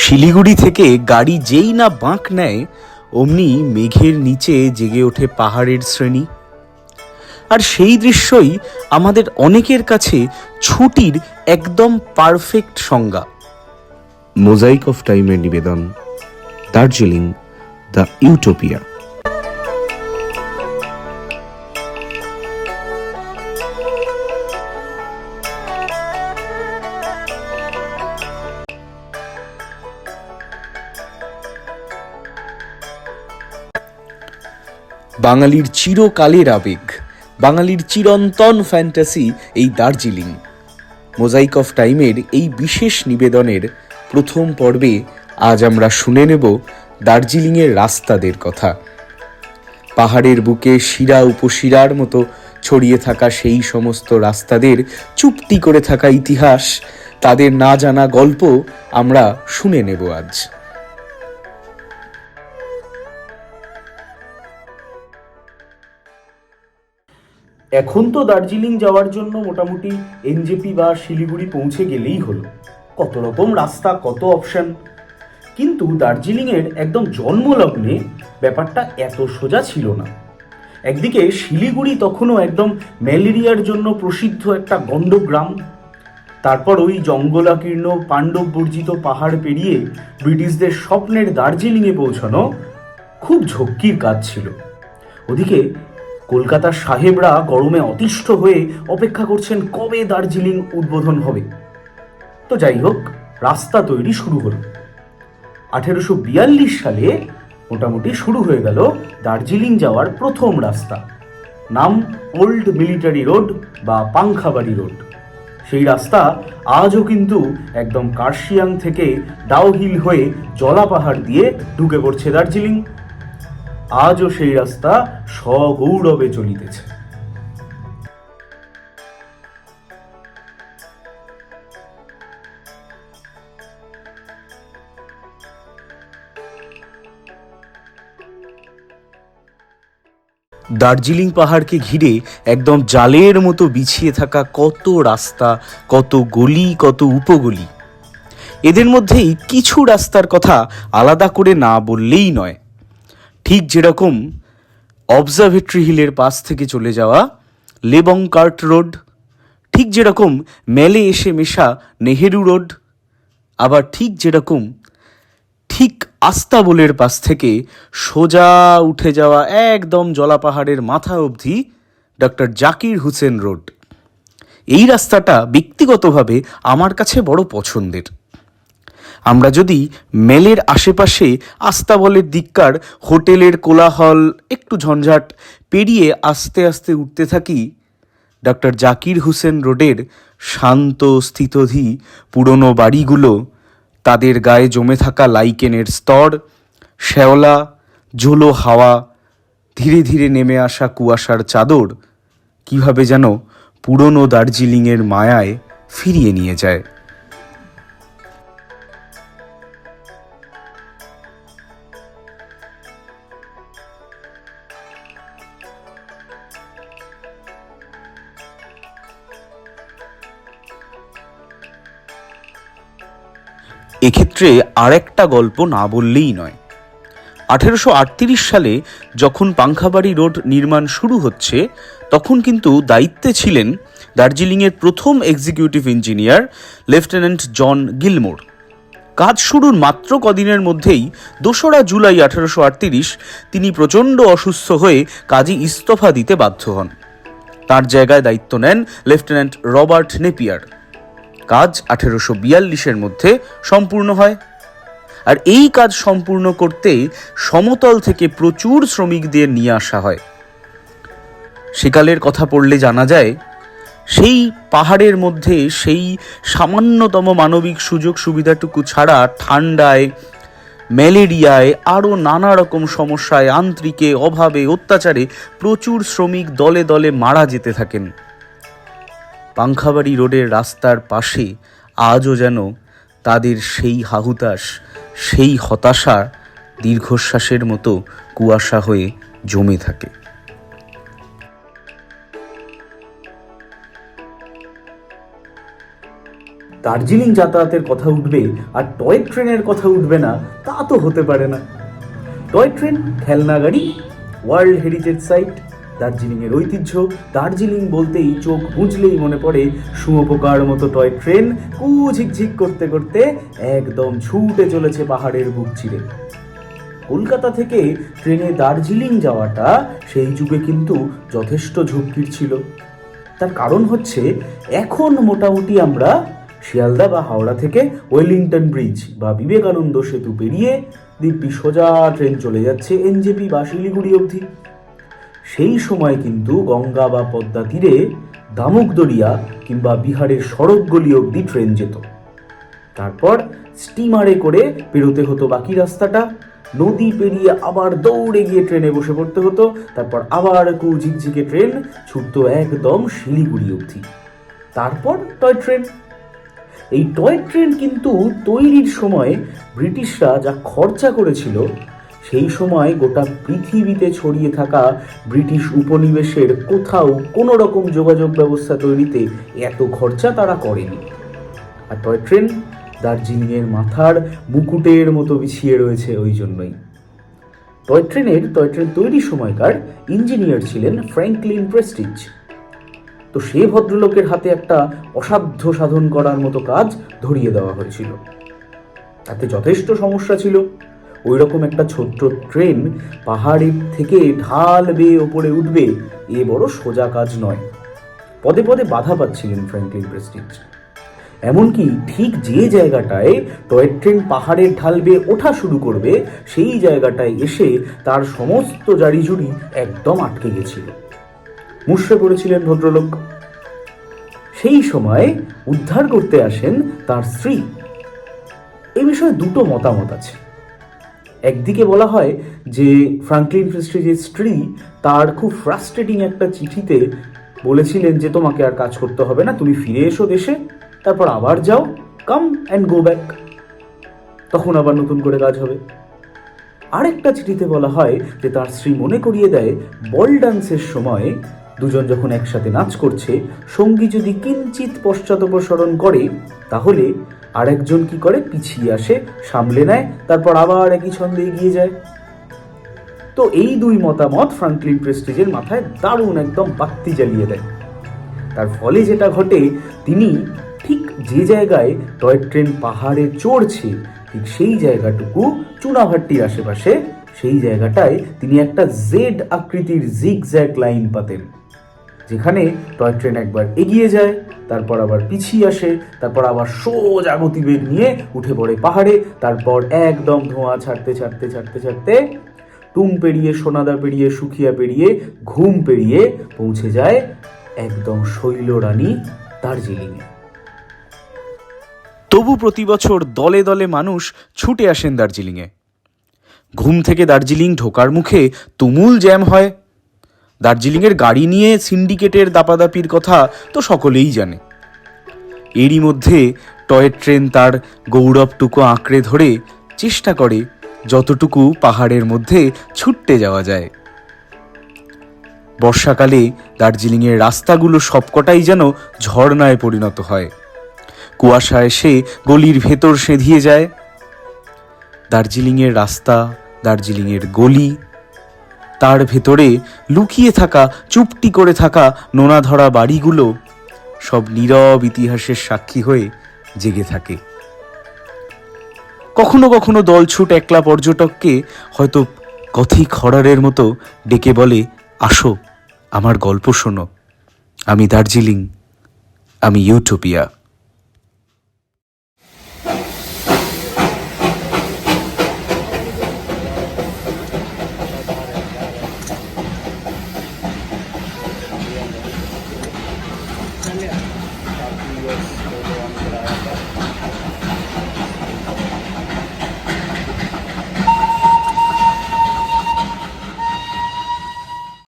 শিলিগুড়ি থেকে গাড়ি যেই না বাঁক নেয় অমনি মেঘের নিচে জেগে ওঠে পাহাড়ের শ্রেণী। আর সেই দৃশ্যই আমাদের অনেকের কাছে ছুটির একদম পারফেক্ট সংজ্ঞা। মোজাইক অফ টাইমের নিবেদন, দার্জিলিং দ্য ইউটোপিয়া। বাঙালির চিরকালের আবেগ, বাঙালির চিরন্তন ফ্যান্টাসি এই দার্জিলিং। মোজাইক অফ টাইমের এই বিশেষ নিবেদনের প্রথম পর্বে আজ আমরা শুনে নেব দার্জিলিংয়ের রাস্তাদের কথা। পাহাড়ের বুকে শিরা উপশিরার মতো ছড়িয়ে থাকা সেই সমস্ত রাস্তাদের চুপটি করে থাকা ইতিহাস, তাদের না জানা গল্প আমরা শুনে নেব আজ। এখন তো দার্জিলিং যাওয়ার জন্য মোটামুটি এনজেপি বা শিলিগুড়ি পৌঁছে গেলেই হলো। কত রকম রাস্তা, কত অপশন। কিন্তু দার্জিলিংয়ের একদম জন্মলগ্নে ব্যাপারটা এত সোজা ছিল না। একদিকে শিলিগুড়ি তখনও একদম ম্যালেরিয়ার জন্য প্রসিদ্ধ একটা গণ্ডগ্রাম। তারপর ওই জঙ্গলাকীর্ণ পাণ্ডব বর্জিত পাহাড় পেরিয়ে ব্রিটিশদের স্বপ্নের দার্জিলিংয়ে পৌঁছানো খুব ঝক্কির কাজ ছিল। ওদিকে কলকাতার সাহেবরা গরমে অতিষ্ঠ হয়ে অপেক্ষা করছেন কবে দার্জিলিং উদ্বোধন হবে। তো যাই হোক, রাস্তা তৈরি শুরু হলো। 1842 সালে মোটামুটি শুরু হয়ে গেল দার্জিলিং যাওয়ার প্রথম রাস্তা। নাম ওল্ড মিলিটারি রোড বা পাংখাবাড়ি রোড। সেই রাস্তা আজও কিন্তু একদম কার্শিয়াং থেকে ডাউহিল হয়ে জলা পাহাড় দিয়ে ঢুকে পড়ছে দার্জিলিং। আজও সেই রাস্তা সগৌরবে চলিতেছে। দার্জিলিং পাহাড়কে ঘিরে একদম জালের মতো বিছিয়ে থাকা কত রাস্তা, কত গলি, কত উপগলি। এদের মধ্যেই কিছু রাস্তার কথা আলাদা করে না বললেই নয়। ঠিক যেরকম অবজারভেটরি হিলের পাশ থেকে চলে যাওয়া লেবংকার্ট রোড, ঠিক যেরকম মেলে এসে মেশা নেহেরু রোড, আবার ঠিক যেরকম ঠিক আস্তাবলের পাশ থেকে সোজা উঠে যাওয়া একদম জলাপাহাড়ের মাথা অবধি ডক্টর জাকির হুসেন রোড। এই রাস্তাটা ব্যক্তিগতভাবে আমার কাছে বড় পছন্দের। আমরা যদি মেলের আশেপাশে আস্তাবলের দিককার হোটেলের কোলাহল, একটু ঝঞ্ঝাট পেরিয়ে আস্তে আস্তে উঠতে থাকি, ডক্টর জাকির হুসেন রোডের শান্ত স্থিতধী পুরনো বাড়িগুলো, তাদের গায়ে জমে থাকা লাইকেনের স্তর, শ্যাওলা ঝোলো হাওয়া, ধীরে ধীরে নেমে আসা কুয়াশার চাদর কিভাবে যেন পুরনো দার্জিলিংয়ের মায়ায় ফিরিয়ে নিয়ে যায়। এক্ষেত্রে আরেকটা গল্প না বললেই নয়। 1838 সালে যখন পাংখাবাড়ি রোড নির্মাণ শুরু হচ্ছে, তখন কিন্তু দায়িত্বে ছিলেন দার্জিলিংয়ের প্রথম এক্সিকিউটিভ ইঞ্জিনিয়ার লেফটেন্যান্ট জন গিলমোর। কাজ শুরুর মাত্র কদিনের মধ্যেই 2রা জুলাই 1838 তিনি প্রচণ্ড অসুস্থ হয়ে কাজে ইস্তফা দিতে বাধ্য হন। তার জায়গায় দায়িত্ব নেন লেফটেন্যান্ট রবার্ট নেপিয়ার। কাজ 1842 মধ্যে সম্পূর্ণ হয়। আর এই কাজ সম্পূর্ণ করতে সমতল থেকে প্রচুর শ্রমিকদের নিয়ে আসা হয়। সেকালের কথা পড়লে জানা যায়, সেই পাহাড়ের মধ্যে সেই সামান্যতম মানবিক সুযোগ সুবিধাটুকু ছাড়া ঠান্ডায়, ম্যালেরিয়ায়, আরও নানা রকম সমস্যায়, আন্ত্রিকে, অভাবে, অত্যাচারে প্রচুর শ্রমিক দলে দলে মারা যেতে থাকেন। পাংখাবাড়ি রোডের রাস্তার পাশে আজও যেন তাদের সেই হাহুতাশ, সেই হতাশা দীর্ঘশ্বাসের মতো কুয়াশা হয়ে জমে থাকে। দার্জিলিং যাতায়াতের কথা উঠবে আর টয় ট্রেনের কথা উঠবে না, তা তো হতে পারে না। টয় ট্রেন, খেলনা গাড়ি, ওয়ার্ল্ড হেরিটেজ সাইট, দার্জিলিংয়ের ঐতিহ্য। দার্জিলিং বলতেই চোখ বুঝলেই মনে পড়ে শুঁয়োপোকার মতো টয় ট্রেন ঝিকঝিক করতে করতে একদম ছুটে চলেছে পাহাড়ের বুক চিরে। কলকাতা থেকে ট্রেনে দার্জিলিং যাওয়াটা সেই যুগে কিন্তু যথেষ্ট ঝক্কির ছিল। তার কারণ হচ্ছে এখন মোটামুটি আমরা শিয়ালদা বা হাওড়া থেকে ওয়েলিংটন ব্রিজ বা বিবেকানন্দ সেতু পেরিয়ে দিব্যি সোজা ট্রেন চলে যাচ্ছে এনজেপি বা শিলিগুড়ি অবধি। সেই সময় কিন্তু গঙ্গা বা পদ্মা তীরে দামোগদরিয়া কিংবা বিহারের সড়কগুলি অবধি ট্রেন যেত। তারপর স্টিমারে করে পেরোতে হতো বাকি রাস্তাটা, নদী পেরিয়ে আবার দৌড়ে গিয়ে ট্রেনে বসে পড়তে হতো, তারপর আবার ঝিকঝিকে ট্রেন ছুটতো একদম শিলিগুড়ি অবধি। তারপর টয় ট্রেন। এই টয় ট্রেন কিন্তু তৈরির সময় ব্রিটিশরা যা খরচা করেছিল, সেই সময় গোটা পৃথিবীতে ছড়িয়ে থাকা ব্রিটিশ উপনিবেশের কোথাও কোনো রকম যোগাযোগ ব্যবস্থা তৈরিতে এত খরচা তারা করেনি। আর টয় ট্রেন দার্জিলিংয়ের মাথার মুকুটের মতো বিছিয়ে রয়েছে ওই জন্যই। টয় ট্রেন তৈরির সময়কার ইঞ্জিনিয়ার ছিলেন ফ্র্যাঙ্কলিন প্রেস্টিজ। তো সে ভদ্রলোকের হাতে একটা অসাধ্য সাধন করার মতো কাজ ধরিয়ে দেওয়া হয়েছিল। তাতে যথেষ্ট সমস্যা ছিল। ওই রকম একটা ছোট্ট ট্রেন পাহাড়ের থেকে ঢাল বেয়ে ওপরে উঠবে, এ বড় সোজা কাজ নয়। পদে পদে বাধা পাচ্ছিলেন ফ্র্যাঙ্কলিন প্রেস্টিজ। এমনকি ঠিক যে জায়গাটায় টয় ট্রেন পাহাড়ের ঢাল বেয়ে ওঠা শুরু করবে, সেই জায়গাটায় এসে তার সমস্ত জারিজুরি একদম আটকে গেছিল। মুষড়ে পড়েছিলেন ভদ্রলোক। সেই সময় উদ্ধার করতে আসেন তার স্ত্রী। এই বিষয়ে দুটো মতামত আছে। একদিকে বলা হয় যে ফ্র্যাঙ্কলিন প্রেস্টিজের স্ত্রী তার খুব ফ্রাস্ট্রেটিং একটা চিঠিতে বলেছিলেন যে তোমাকে আর কাজ করতে হবে না, তুমি ফিরে এসো দেশে, তারপর আবার যাও, কাম অ্যান্ড গো ব্যাক, তখন আবার নতুন করে কাজ হবে। আরেকটা চিঠিতে বলা হয় যে তার স্ত্রী মনে করিয়ে দেয় বল ডান্সের সময় দুজন যখন একসাথে নাচ করছে, সঙ্গী যদি কিঞ্চিত পশ্চাদপসরণ করে তাহলে আরেকজন কি করে, পিছিয়ে আসে, সামলে নেয়, তারপর আবার একই ছন্দে এগিয়ে যায়। তো এই দুই মতামত ফ্র্যাঙ্কলিন প্রেস্টিজের মাথায় দারুণ একদম বাতি জ্বালিয়ে দেয়। তার ফলে যেটা ঘটে, তিনি ঠিক যে জায়গায় টয় ট্রেন পাহাড়ে চড়ছে ঠিক সেই জায়গাটুকু চুনাভাট্টির আশেপাশে, সেই জায়গাটায় তিনি একটা জেড আকৃতির জিগজ্যাগ লাইন পাতেন, যেখানে টয় ট্রেন একবার এগিয়ে যায়, তারপর আবার পিছিয়ে আসে, তারপর আবার সোজা গতিবেগ নিয়ে উঠে পড়ে পাহাড়ে, তারপর একদম ধোঁয়া ছাড়তে ছাড়তে ছাড়তে ছাড়তে টুং পেরিয়ে, সোনাদা পেরিয়ে, সুখিয়া পেরিয়ে, ঘুম পেরিয়ে পৌঁছে যায় একদম শৈলরানী দার্জিলিংয়ে। তবু প্রতি বছর দলে দলে মানুষ ছুটে আসেন দার্জিলিংয়ে। ঘুম থেকে দার্জিলিং ঢোকার মুখে তুমুল জ্যাম হয়। দার্জিলিংয়ের গাড়ি নিয়ে সিন্ডিকেটের দাপাদাপির কথা তো সকলেই জানে। এরই মধ্যে টয় ট্রেন তার গৌরবটুকু আঁকড়ে ধরে চেষ্টা করে যতটুকু পাহাড়ের মধ্যে ছুটতে যাওয়া যায়। বর্ষাকালে দার্জিলিংয়ের রাস্তাগুলো সবকটাই যেন ঝর্ণায় পরিণত হয়। কুয়াশা এসে গলির ভেতর সেঁধিয়ে যায়। দার্জিলিংয়ের রাস্তা, দার্জিলিংয়ের গলি, তার ভেতরে লুকিয়ে থাকা, চুপটি করে থাকা নোনা ধরা বাড়িগুলো সব নীরব ইতিহাসের সাক্ষী হয়ে জেগে থাকে। কখনো কখনো দলছুট একলা পর্যটককে হয়তো কথিক হররের মতো ডেকে বলে, আসো আমার গল্প শোনো, আমি দার্জিলিং, আমি ইউটোপিয়া।